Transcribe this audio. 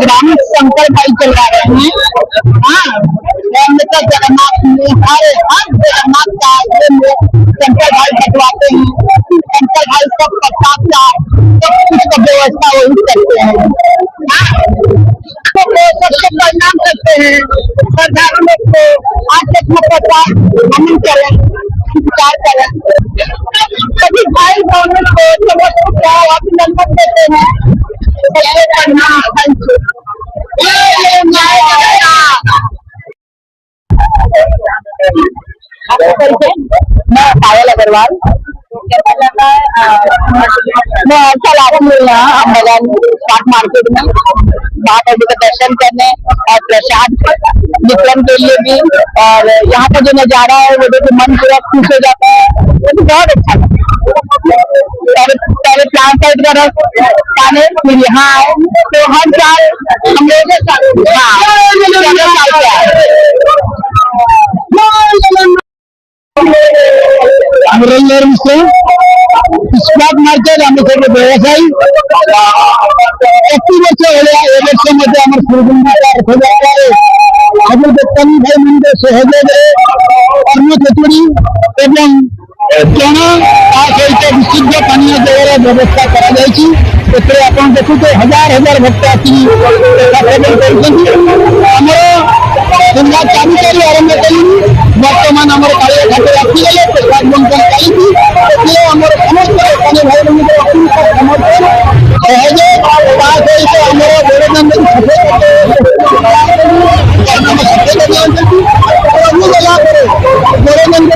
Programme Shankar भाई चलवा रहे हैं। हाँ, तो जगन्नाथ में हर जगन्नाथ का शंकर भाई बटवाते हैं। शंकर भाई सब प्रसाद का सब कुछ का व्यवस्था वही करते हैं। सबसे प्रणाम करते हैं श्रद्धालु लोग को। आज तक में प्रसाद हम करें, उपचार करें, सभी भाई बहनों को अभिनंदन देते हैं। सबसे प्रणाम। मैं पायल अग्रवाल, मैं अच्छा लाभ हूँ यहाँ अहमदाबाद स्टॉक मार्केट में बाबा जी का दर्शन करने और प्रसाद वितरण के लिए भी। और यहाँ का जो नजारा है वो देखो मन पूरा खुश हो जाता है, वो तो बहुत अच्छा है। पहले प्लान साइड का रहे फिर यहाँ आए तो हर साल हम लोग स्टॉक मार्केट आम सब व्यवसायी 1 वर्ष ए वर्ष मध्य आम सुरगुंडा रथयात्रा आगे दत्तानी भाई मंदिर सहयोग अन्न खेचुड़ी एवं चण सहित विशुद्ध पानी जल व्यवस्था कर देखु तो हजार हजार भक्त आमर चालू कर आरंभ कलु बर्तमान आम कालिया घाटे आसीगले प्रसाद बंटन चलती आमर समस्त भाई बहन समर्थन सहयोग सहित आमर गौरनंदन गौरनंदन